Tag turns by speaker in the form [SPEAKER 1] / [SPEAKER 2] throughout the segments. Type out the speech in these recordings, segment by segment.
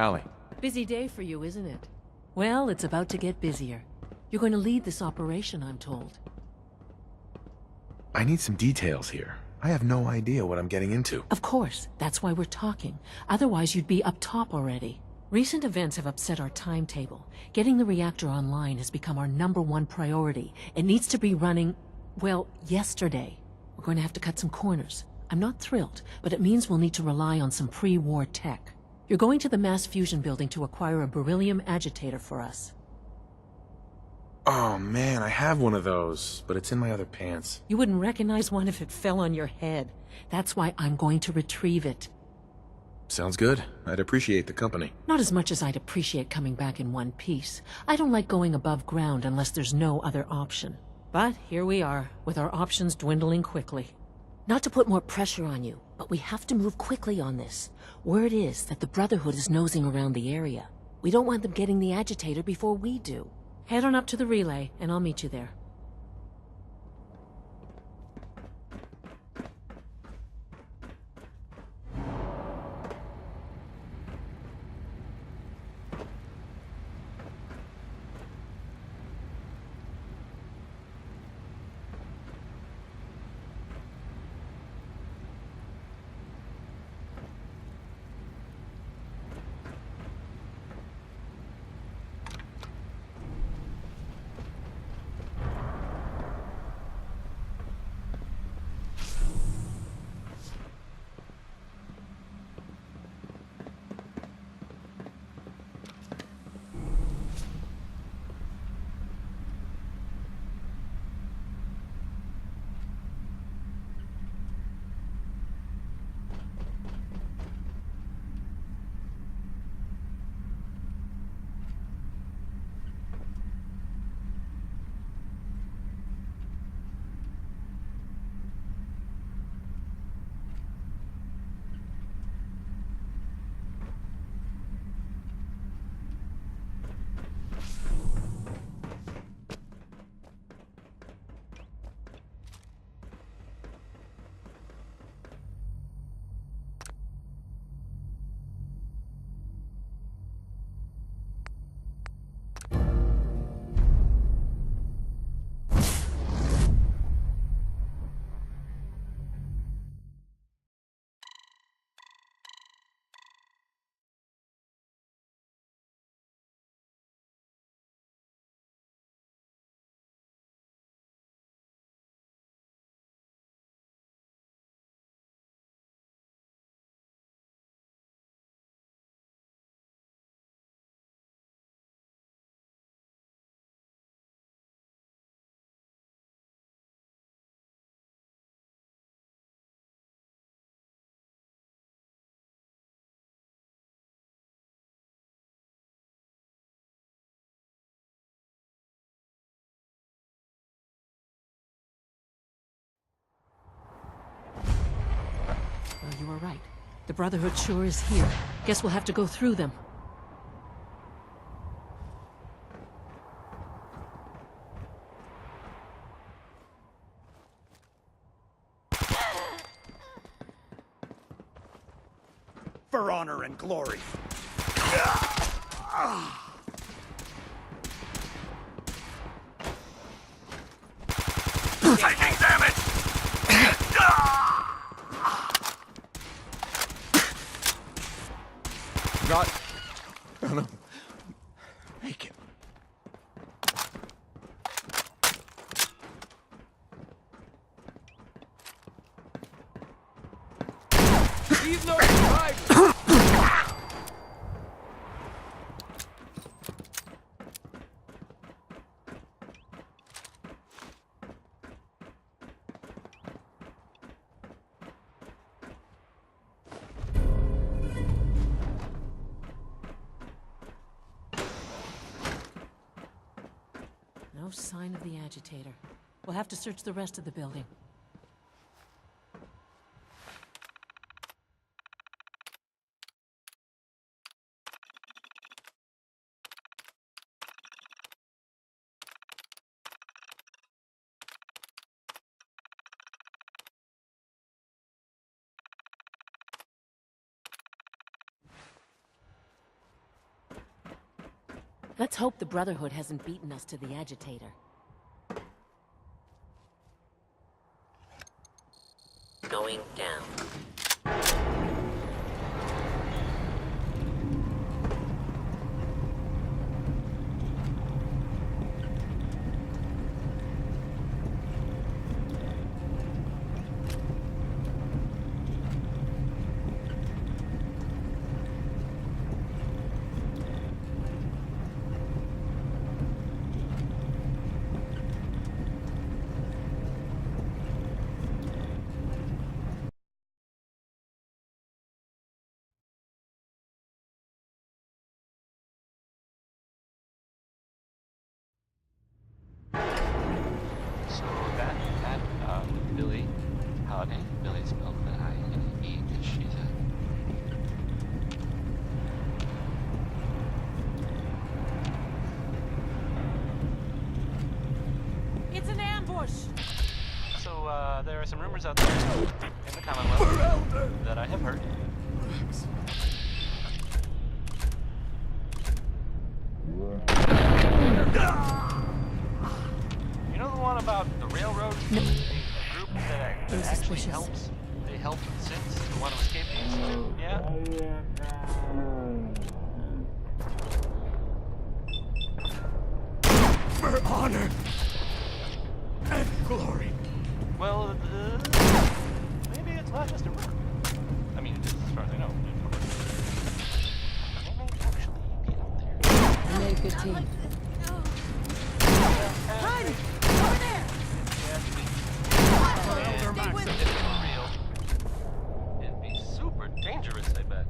[SPEAKER 1] Allie.
[SPEAKER 2] Busy day for you, isn't it? Well, it's about to get busier. You're going to lead this operation, I'm told.
[SPEAKER 3] I need some details here. I have no idea what I'm getting into.
[SPEAKER 2] Of course, that's why we're talking. Otherwise, you'd be up top already. Recent events have upset our timetable. Getting the reactor online has become our #1 priority. It needs to be running, well, yesterday. We're going to have to cut some corners. I'm not thrilled, but it means we'll need to rely on some pre-war tech. You're going to the mass fusion building to acquire a beryllium agitator for us.
[SPEAKER 3] Oh man, I have one of those, but it's in my other pants.
[SPEAKER 2] You wouldn't recognize one if it fell on your head. That's why I'm going to retrieve it.
[SPEAKER 3] Sounds good. I'd appreciate the company.
[SPEAKER 2] Not as much as I'd appreciate coming back in one piece. I don't like going above ground unless there's no other option. But here we are, with our options dwindling quickly. Not to put more pressure on you, but we have to move quickly on this. Word is that the Brotherhood is nosing around the area. We don't want them getting the agitator before we do. Head on up to the relay, and I'll meet you there. Well, you were right. The Brotherhood sure is here. Guess we'll have to go through them.
[SPEAKER 4] For honor and glory. Taking damage!
[SPEAKER 1] Not... gonna... make it. Leave no survivors!
[SPEAKER 2] No sign of the agitator. We'll have to search the rest of the building. Let's hope the Brotherhood hasn't beaten us to the agitator. Going down.
[SPEAKER 5] So that Billie Holiday, Billie spelled with an I-N-E, because she's a...
[SPEAKER 2] It's an ambush!
[SPEAKER 5] So, there are some rumors out there in the Commonwealth that I have heard. You know the one about the railroad?
[SPEAKER 2] No.
[SPEAKER 5] A group that
[SPEAKER 2] They're
[SPEAKER 5] actually
[SPEAKER 2] suspicious.
[SPEAKER 5] helps. They helped since the one who escaped the institute. Yeah?
[SPEAKER 4] For honor and glory.
[SPEAKER 5] Well, maybe it's not just a rumor. I mean, it is as far as I know. They may actually be out there.
[SPEAKER 2] I made a good team.
[SPEAKER 5] It'd be super dangerous, I bet.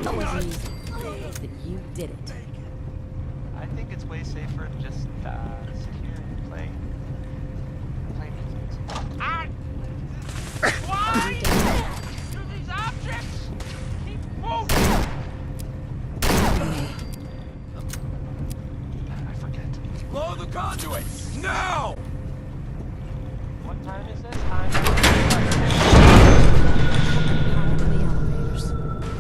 [SPEAKER 2] That was easy. But you did it.
[SPEAKER 5] I think it's way safer to just sit here and play music.
[SPEAKER 1] Why do these objects keep moving?
[SPEAKER 5] I forget.
[SPEAKER 1] Blow the conduits! Now!
[SPEAKER 5] What time is this? Time.
[SPEAKER 2] Power to the elevators.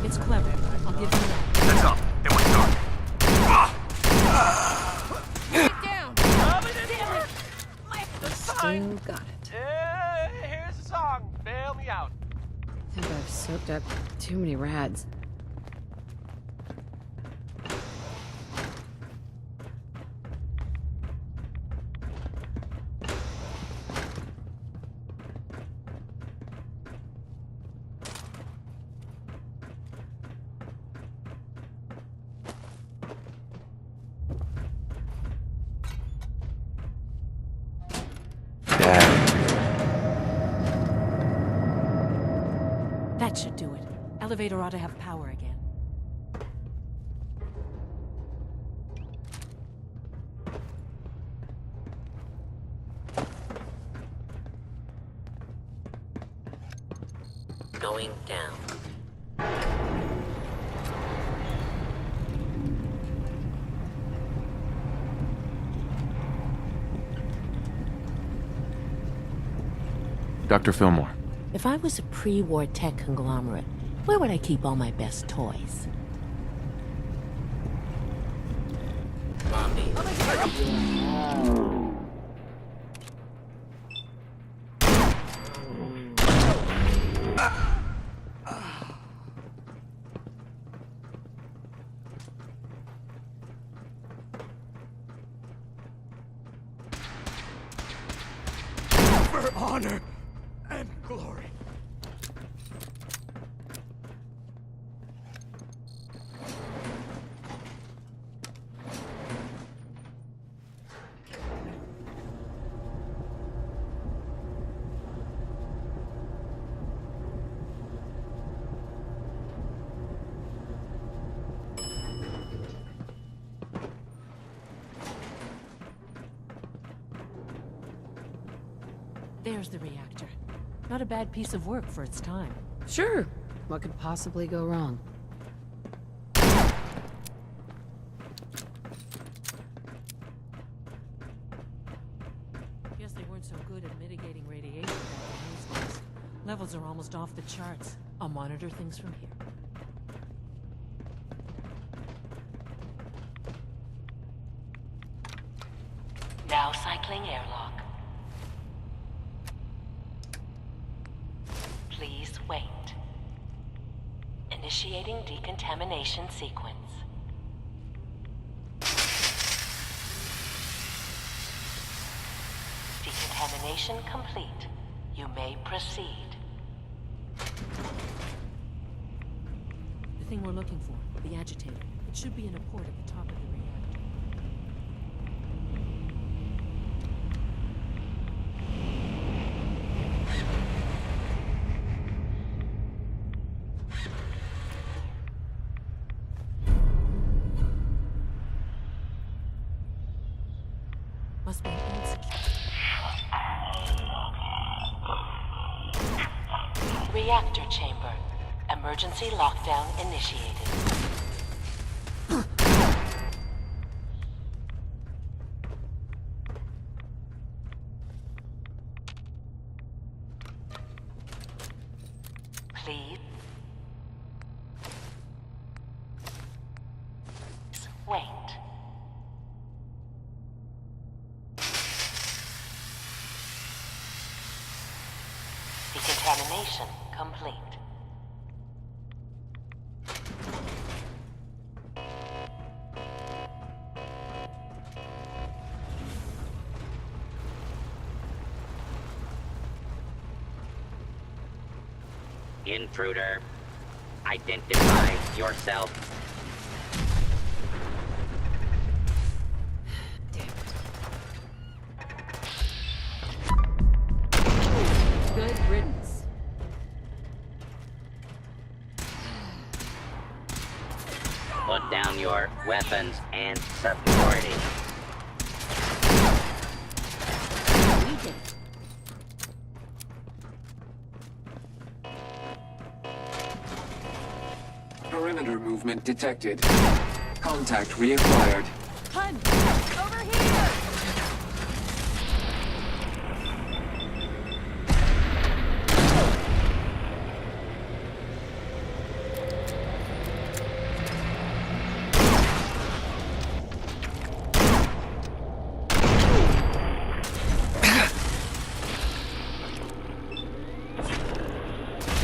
[SPEAKER 2] It's clever. I'll give you that.
[SPEAKER 4] That's up. It went dark.
[SPEAKER 1] Get down!
[SPEAKER 6] Still got it.
[SPEAKER 5] Here's the song. Bail me out.
[SPEAKER 6] I think I've soaked up too many rads.
[SPEAKER 2] That should do it. Elevator ought to have power again. Going down.
[SPEAKER 3] Dr. Fillmore.
[SPEAKER 2] If I was a pre-war tech conglomerate, where would I keep all my best toys?
[SPEAKER 4] For honor and glory.
[SPEAKER 2] There's the reactor. Not a bad piece of work for its time.
[SPEAKER 6] Sure. What could possibly go wrong?
[SPEAKER 2] Guess they weren't so good at mitigating radiation back in those days. Levels are almost off the charts. I'll monitor things from here. Now cycling airlock. Please wait. Initiating decontamination sequence. Decontamination complete. You may proceed. The thing we're looking for, the agitator. It should be in a port at the top of the reactor. Must be insecure. Reactor chamber. Emergency lockdown initiated. Please wait. Decontamination complete.
[SPEAKER 7] Intruder, identify yourself.
[SPEAKER 6] Damn it. Good riddance.
[SPEAKER 7] Put down your weapons and subordinate.
[SPEAKER 6] We did it.
[SPEAKER 8] Perimeter movement detected. Contact reacquired.
[SPEAKER 6] Hun! Over here!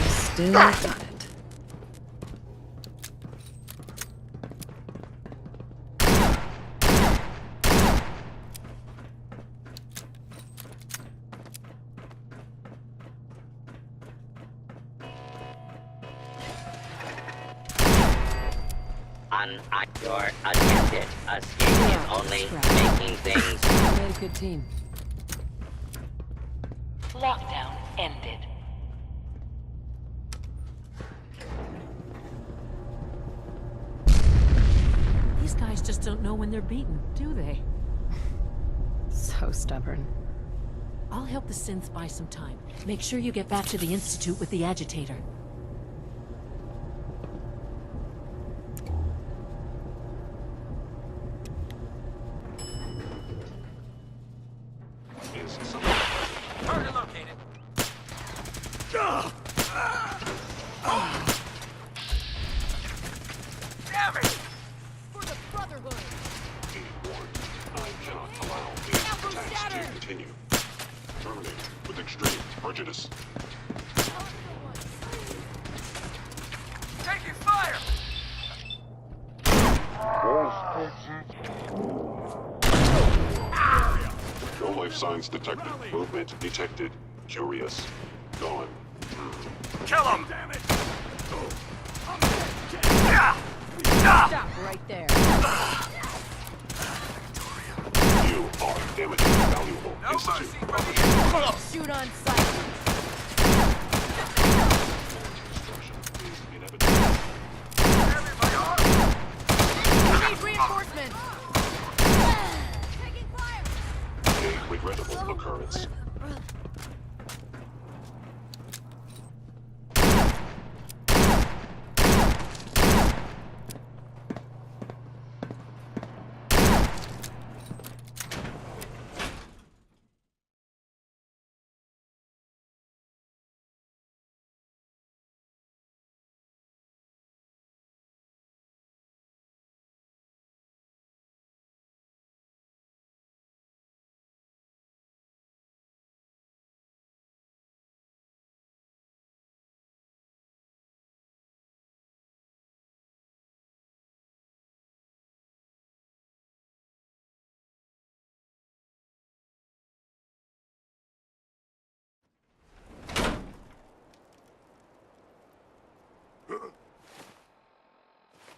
[SPEAKER 6] Still got it.
[SPEAKER 7] Your attempted escape is only making things.
[SPEAKER 6] We made a good team.
[SPEAKER 2] Lockdown ended. These guys just don't know when they're beaten, do they?
[SPEAKER 6] So stubborn.
[SPEAKER 2] I'll help the synths buy some time. Make sure you get back to the Institute with the agitator.
[SPEAKER 1] Target located. Damn it! For the Brotherhood!
[SPEAKER 9] I cannot allow these attacks to continue. Terminate with extreme prejudice.
[SPEAKER 1] Taking fire!
[SPEAKER 9] No life signs detected. Movement detected. Curious. Gone.
[SPEAKER 1] Kill him! Damn it!
[SPEAKER 6] Stop right there.
[SPEAKER 9] You are damaging valuable
[SPEAKER 1] No mercy
[SPEAKER 9] Institute
[SPEAKER 1] for
[SPEAKER 9] property.
[SPEAKER 1] the
[SPEAKER 6] Shoot on sight.
[SPEAKER 9] Destruction is inevitable.
[SPEAKER 1] Everybody on!
[SPEAKER 6] We need reinforcements. Taking fire.
[SPEAKER 9] A regrettable occurrence.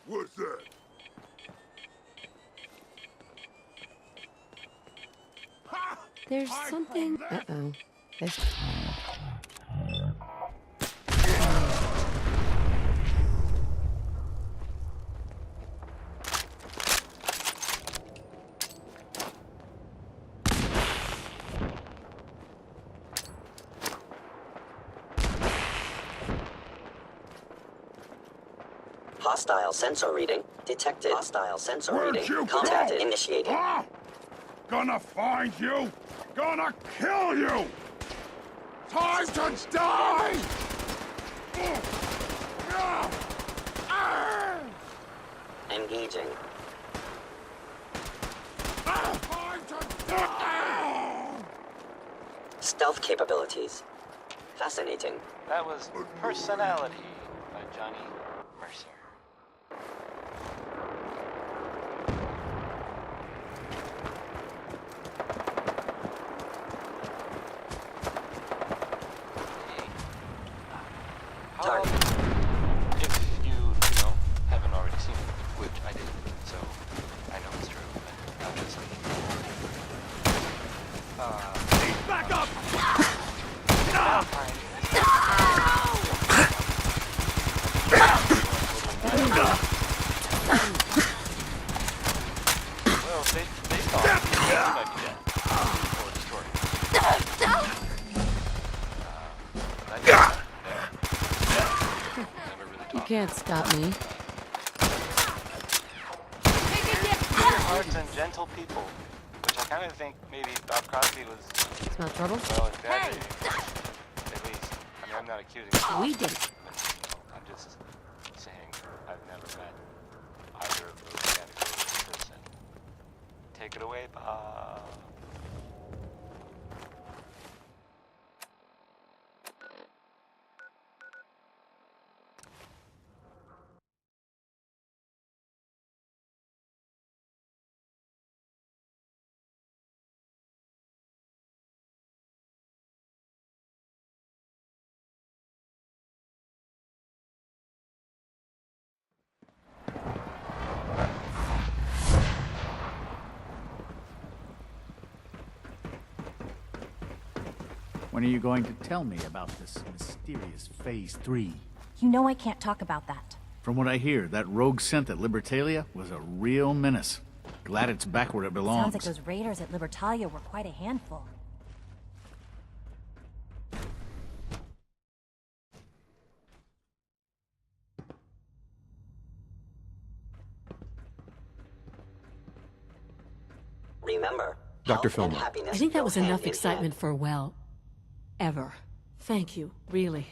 [SPEAKER 9] What's that?
[SPEAKER 6] There's something. Uh-oh. There's.
[SPEAKER 7] Hostile sensor reading detected. Hostile sensor
[SPEAKER 9] Where'd
[SPEAKER 7] reading.
[SPEAKER 9] you
[SPEAKER 7] Contact
[SPEAKER 9] go?
[SPEAKER 7] initiated.
[SPEAKER 9] Huh? Gonna find you! Gonna kill you! Time to die!
[SPEAKER 7] Engaging.
[SPEAKER 9] Time to die!
[SPEAKER 7] Stealth capabilities. Fascinating.
[SPEAKER 5] That was Personality by Johnny Mercer. How,
[SPEAKER 7] Target.
[SPEAKER 5] if you haven't already seen it, which I did, so I know it's true, but I'm just like,
[SPEAKER 4] Back up!
[SPEAKER 5] well, they thought he might be dead or destroyed. Never really
[SPEAKER 6] You
[SPEAKER 5] talked.
[SPEAKER 6] can't stop me.
[SPEAKER 5] Hearts and gentle people, which I kind of think maybe Bob Crosby was,
[SPEAKER 6] Smell trouble?
[SPEAKER 5] well, exaggerating. At least. I mean, I'm not accusing him.
[SPEAKER 6] We did it.
[SPEAKER 5] I'm just saying I've never met either of those categories in person. Take it away, Bob.
[SPEAKER 4] When are you going to tell me about this mysterious Phase 3?
[SPEAKER 10] You know I can't talk about that.
[SPEAKER 4] From what I hear, that rogue scent at Libertalia was a real menace. Glad it's back where it belongs.
[SPEAKER 10] Sounds like those raiders at Libertalia were quite a handful.
[SPEAKER 7] Remember,
[SPEAKER 3] Dr.
[SPEAKER 7] health and
[SPEAKER 3] Fillmore.
[SPEAKER 7] happiness
[SPEAKER 2] I think that
[SPEAKER 7] go
[SPEAKER 2] was
[SPEAKER 7] hand
[SPEAKER 2] enough
[SPEAKER 7] in
[SPEAKER 2] excitement
[SPEAKER 7] hand.
[SPEAKER 2] for, well, ever. Thank you, really.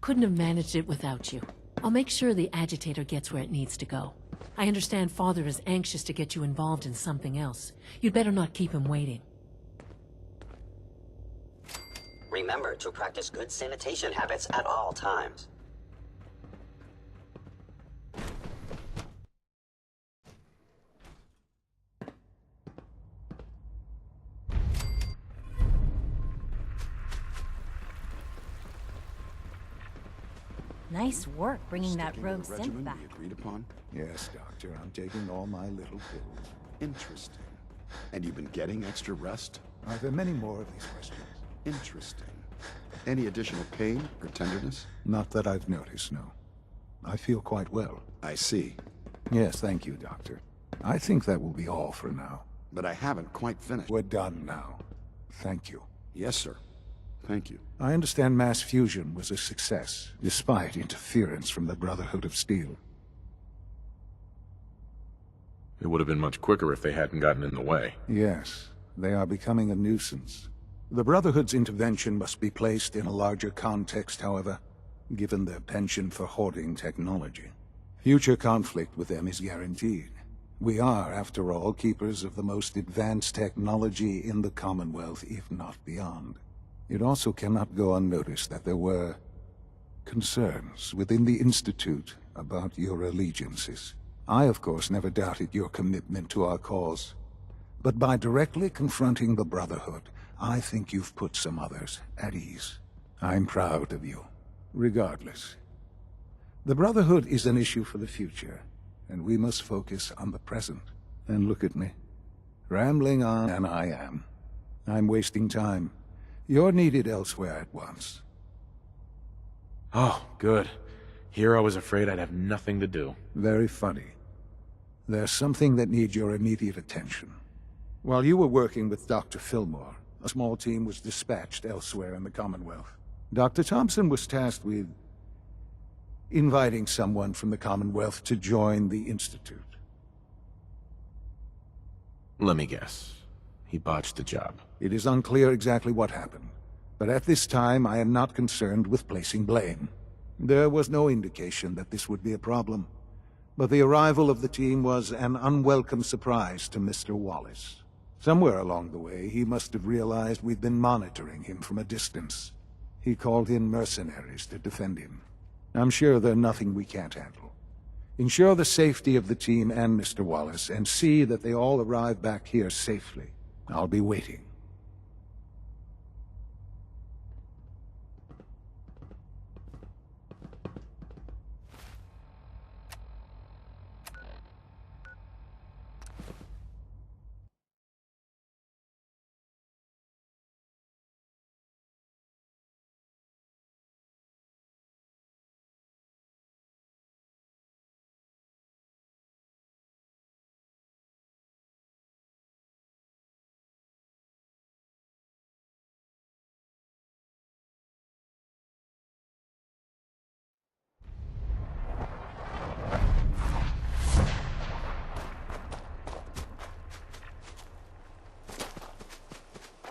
[SPEAKER 2] Couldn't have managed it without you. I'll make sure the agitator gets where it needs to go. I understand Father is anxious to get you involved in something else. You'd better not keep him waiting.
[SPEAKER 7] Remember to practice good sanitation habits at all times.
[SPEAKER 10] Nice work bringing that
[SPEAKER 11] Sticking to
[SPEAKER 10] rogue
[SPEAKER 11] the
[SPEAKER 10] synth
[SPEAKER 11] regimen
[SPEAKER 10] back.
[SPEAKER 11] we agreed upon?
[SPEAKER 12] Yes, Doctor. I'm taking all my little pills.
[SPEAKER 11] Interesting. And you've been getting extra rest?
[SPEAKER 12] Are there many more of these questions?
[SPEAKER 11] Interesting. Any additional pain or tenderness?
[SPEAKER 12] Not that I've noticed, no. I feel quite well.
[SPEAKER 11] I see.
[SPEAKER 12] Yes, thank you, Doctor. I think that will be all for now.
[SPEAKER 11] But I haven't quite finished.
[SPEAKER 12] We're done now. Thank you.
[SPEAKER 11] Yes, sir. Thank you.
[SPEAKER 12] I understand mass fusion was a success, despite interference from the Brotherhood of Steel.
[SPEAKER 3] It would have been much quicker if they hadn't gotten in the way.
[SPEAKER 12] Yes, they are becoming a nuisance. The Brotherhood's intervention must be placed in a larger context, however, given their penchant for hoarding technology. Future conflict with them is guaranteed. We are, after all, keepers of the most advanced technology in the Commonwealth, if not beyond. It also cannot go unnoticed that there were concerns within the Institute about your allegiances. I, of course, never doubted your commitment to our cause. But by directly confronting the Brotherhood, I think you've put some others at ease. I'm proud of you. Regardless, the Brotherhood is an issue for the future, and we must focus on the present. And look at me. Rambling on, and I am. I'm wasting time. You're needed elsewhere at once.
[SPEAKER 3] Oh, good. Here I was afraid I'd have nothing to do.
[SPEAKER 12] Very funny. There's something that needs your immediate attention. While you were working with Dr. Fillmore, a small team was dispatched elsewhere in the Commonwealth. Dr. Thompson was tasked with inviting someone from the Commonwealth to join the Institute.
[SPEAKER 3] Let me guess. He botched the job.
[SPEAKER 12] It is unclear exactly what happened, but at this time I am not concerned with placing blame. There was no indication that this would be a problem, but the arrival of the team was an unwelcome surprise to Mr. Wallace. Somewhere along the way, he must have realized we'd been monitoring him from a distance. He called in mercenaries to defend him. I'm sure they're nothing we can't handle. Ensure the safety of the team and Mr. Wallace, and see that they all arrive back here safely. I'll be waiting.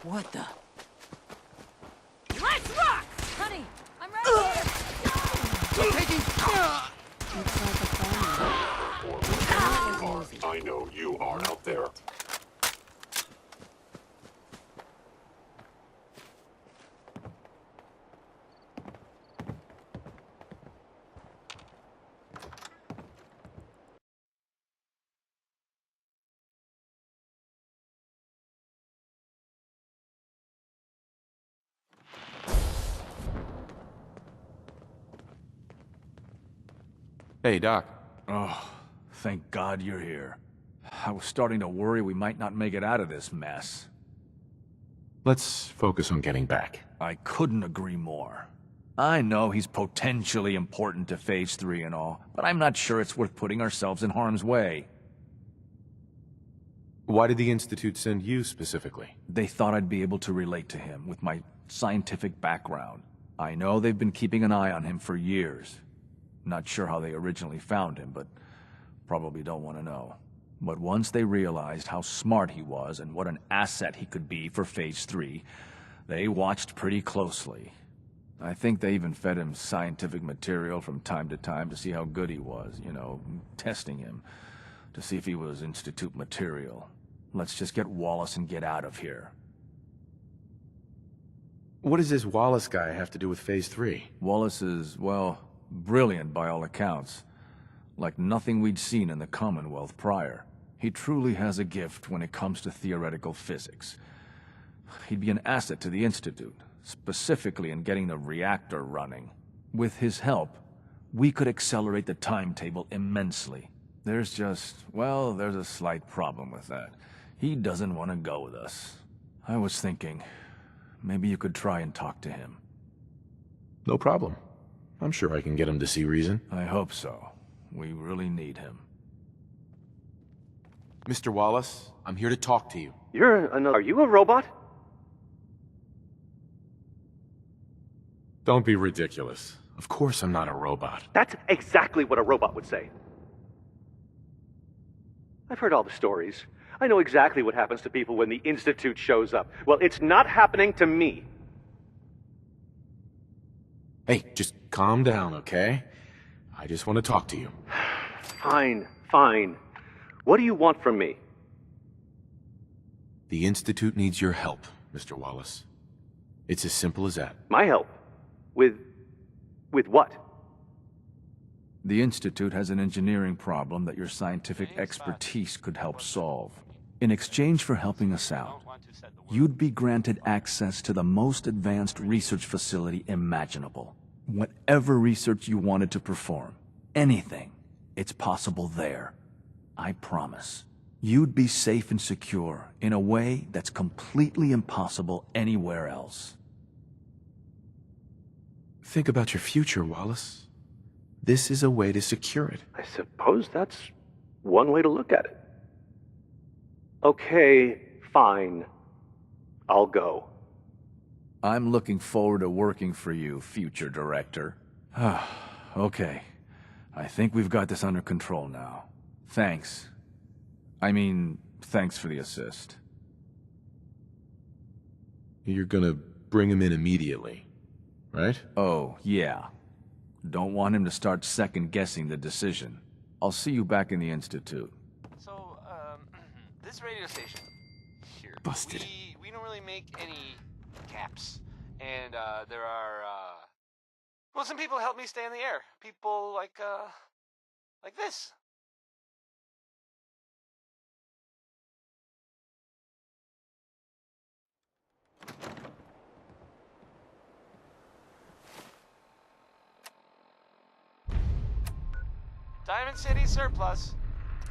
[SPEAKER 2] What the?
[SPEAKER 1] Let's rock!
[SPEAKER 10] Honey, I'm right here!
[SPEAKER 9] I know you are out there.
[SPEAKER 3] Hey, Doc.
[SPEAKER 4] Oh, thank God you're here. I was starting to worry we might not make it out of this mess.
[SPEAKER 3] Let's focus on getting back.
[SPEAKER 4] I couldn't agree more. I know he's potentially important to Phase 3 and all, but I'm not sure it's worth putting ourselves in harm's way.
[SPEAKER 3] Why did the Institute send you specifically?
[SPEAKER 4] They thought I'd be able to relate to him with my scientific background. I know they've been keeping an eye on him for years. Not sure how they originally found him, but probably don't want to know. But once they realized how smart he was and what an asset he could be for Phase 3, they watched pretty closely. I think they even fed him scientific material from time to time to see how good he was, you know, testing him, to see if he was Institute material. Let's just get Wallace and get out of here.
[SPEAKER 3] What does this Wallace guy have to do with Phase 3?
[SPEAKER 4] Wallace is, well, brilliant by all accounts. Like nothing we'd seen in the Commonwealth prior. He truly has a gift when it comes to theoretical physics. He'd be an asset to the Institute, specifically in getting the reactor running. With his help, we could accelerate the timetable immensely. There's just, well, there's a slight problem with that. He doesn't want to go with us. I was thinking, maybe you could try and talk to him.
[SPEAKER 3] No problem. I'm sure I can get him to see reason.
[SPEAKER 4] I hope so. We really need him.
[SPEAKER 3] Mr. Wallace, I'm here to talk to you.
[SPEAKER 13] Are you a robot?
[SPEAKER 3] Don't be ridiculous. Of course I'm not a robot.
[SPEAKER 13] That's exactly what a robot would say. I've heard all the stories. I know exactly what happens to people when the Institute shows up. Well, it's not happening to me.
[SPEAKER 3] Hey, just calm down, okay? I just want to talk to you.
[SPEAKER 13] Fine, fine. What do you want from me?
[SPEAKER 3] The Institute needs your help, Mr. Wallace. It's as simple as that.
[SPEAKER 13] My help? With what?
[SPEAKER 4] The Institute has an engineering problem that your scientific expertise could help solve. In exchange for helping us out, you'd be granted access to the most advanced research facility imaginable. Whatever research you wanted to perform. Anything. It's possible there. I promise. You'd be safe and secure in a way that's completely impossible anywhere else.
[SPEAKER 3] Think about your future, Wallace. This is a way to secure it.
[SPEAKER 13] I suppose that's one way to look at it. Okay, fine. I'll go.
[SPEAKER 4] I'm looking forward to working for you, future director. Okay. I think we've got this under control now. Thanks. I mean, thanks for the assist.
[SPEAKER 3] You're gonna bring him in immediately, right?
[SPEAKER 4] Oh, yeah. Don't want him to start second-guessing the decision. I'll see you back in the Institute.
[SPEAKER 5] So, this radio station here.
[SPEAKER 3] Busted.
[SPEAKER 5] We don't really make any caps. And, there are, well, some people help me stay in the air. People like this. Diamond City Surplus,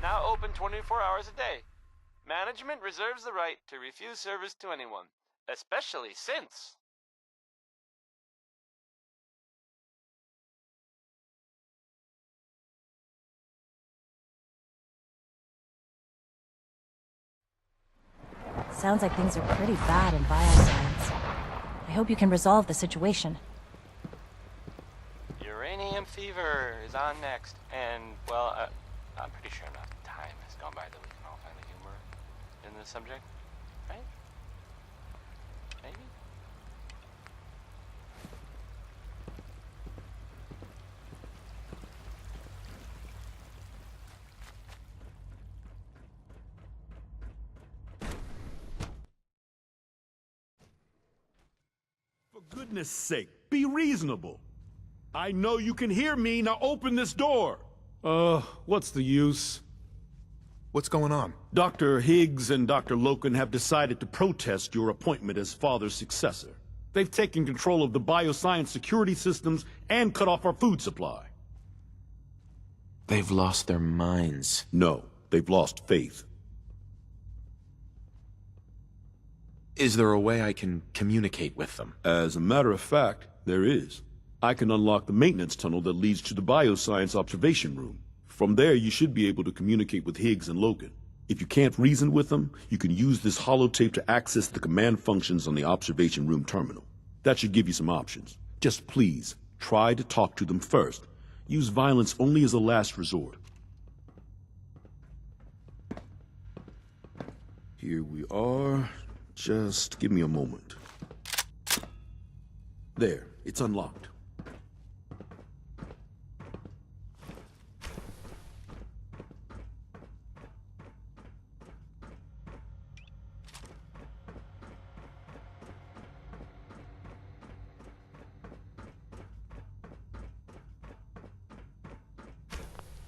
[SPEAKER 5] now open 24 hours a day. Management reserves the right to refuse service to anyone, especially since...
[SPEAKER 10] Sounds like things are pretty bad in bioscience. I hope you can resolve the situation.
[SPEAKER 5] Uranium fever is on next, and, well, I'm pretty sure enough time has gone by that we can all find the humor in this subject, right? Maybe?
[SPEAKER 14] For goodness sake, be reasonable. I know you can hear me, now open this door! What's the use?
[SPEAKER 3] What's going on?
[SPEAKER 14] Dr. Higgs and Dr. Loken have decided to protest your appointment as Father's successor. They've taken control of the bioscience security systems and cut off our food supply.
[SPEAKER 3] They've lost their minds.
[SPEAKER 14] No, they've lost faith.
[SPEAKER 3] Is there a way I can communicate with them?
[SPEAKER 14] As a matter of fact, there is. I can unlock the maintenance tunnel that leads to the bioscience observation room. From there, you should be able to communicate with Higgs and Logan. If you can't reason with them, you can use this holotape to access the command functions on the observation room terminal. That should give you some options. Just please, try to talk to them first. Use violence only as a last resort. Here we are. Just give me a moment. There, it's unlocked.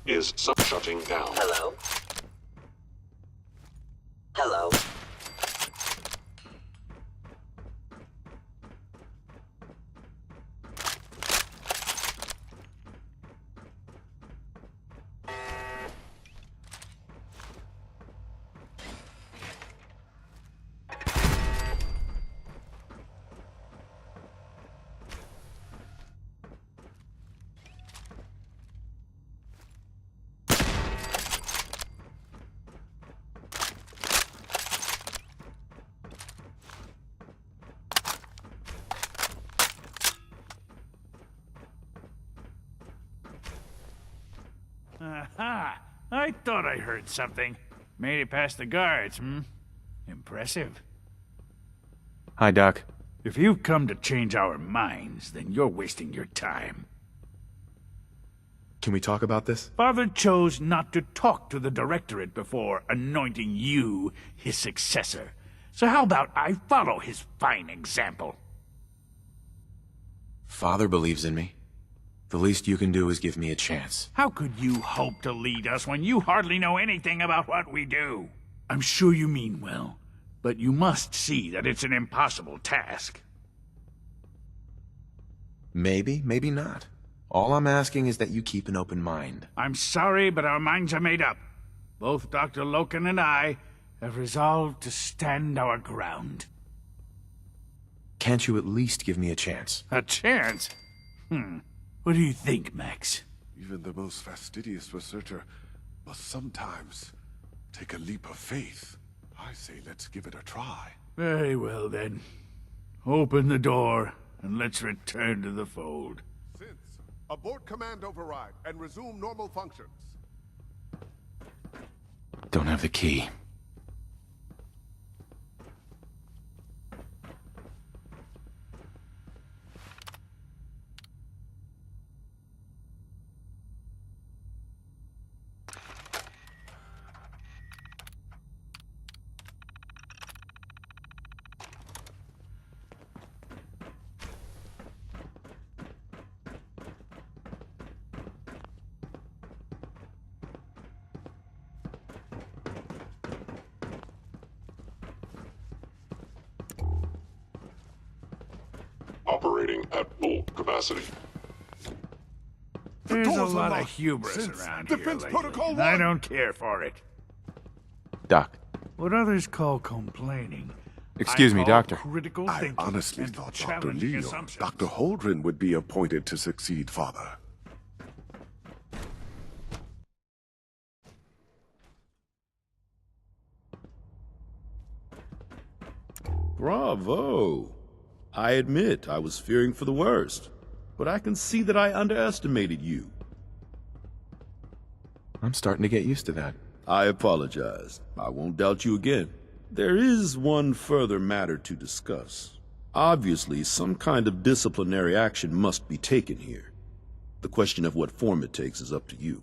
[SPEAKER 9] Is shutting down.
[SPEAKER 7] Hello? Hello?
[SPEAKER 15] Aha! I thought I heard something. Made it past the guards, Impressive.
[SPEAKER 3] Hi, Doc.
[SPEAKER 15] If you've come to change our minds, then you're wasting your time.
[SPEAKER 3] Can we talk about this?
[SPEAKER 15] Father chose not to talk to the Directorate before anointing you his successor. So how about I follow his fine example?
[SPEAKER 3] Father believes in me. The least you can do is give me a chance.
[SPEAKER 15] How could you hope to lead us when you hardly know anything about what we do? I'm sure you mean well, but you must see that it's an impossible task.
[SPEAKER 3] Maybe, maybe not. All I'm asking is that you keep an open mind.
[SPEAKER 15] I'm sorry, but our minds are made up. Both Dr. Loken and I have resolved to stand our ground.
[SPEAKER 3] Can't you at least give me a chance?
[SPEAKER 15] A chance? What do you think, Max?
[SPEAKER 9] Even the most fastidious researcher must sometimes take a leap of faith. I say let's give it a try.
[SPEAKER 15] Very well, then. Open the door, and let's return to the fold.
[SPEAKER 9] Since, abort command override and resume normal functions.
[SPEAKER 3] Don't have the key.
[SPEAKER 9] Operating at full capacity.
[SPEAKER 15] There's a
[SPEAKER 9] door's
[SPEAKER 15] lot of
[SPEAKER 9] unlocked.
[SPEAKER 15] hubris
[SPEAKER 9] Since
[SPEAKER 15] around
[SPEAKER 9] Defense
[SPEAKER 15] here
[SPEAKER 9] Protocol
[SPEAKER 15] lately, and I
[SPEAKER 9] 1.
[SPEAKER 15] don't care for it.
[SPEAKER 3] Doc.
[SPEAKER 15] What others call complaining.
[SPEAKER 3] Excuse
[SPEAKER 15] I
[SPEAKER 3] me,
[SPEAKER 15] call
[SPEAKER 3] Doctor.
[SPEAKER 15] critical
[SPEAKER 9] I
[SPEAKER 15] thinking
[SPEAKER 9] honestly
[SPEAKER 15] and
[SPEAKER 9] thought Dr.
[SPEAKER 15] challenging
[SPEAKER 9] Leon,
[SPEAKER 15] assumptions.
[SPEAKER 9] Dr. Holdren would be appointed to succeed Father.
[SPEAKER 14] Bravo! I admit I was fearing for the worst, but I can see that I underestimated you.
[SPEAKER 3] I'm starting to get used to that.
[SPEAKER 14] I apologize. I won't doubt you again. There is one further matter to discuss. Obviously, some kind of disciplinary action must be taken here. The question of what form it takes is up to you.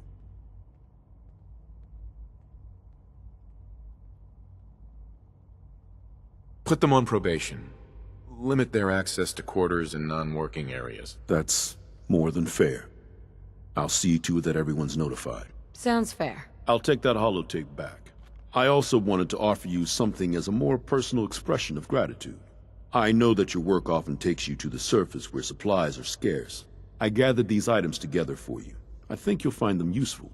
[SPEAKER 3] Put them on probation. Limit their access to quarters and non-working areas.
[SPEAKER 14] That's more than fair. I'll see to it that everyone's notified.
[SPEAKER 6] Sounds fair.
[SPEAKER 14] I'll take that holotape back. I also wanted to offer you something as a more personal expression of gratitude. I know that your work often takes you to the surface where supplies are scarce. I gathered these items together for you. I think you'll find them useful.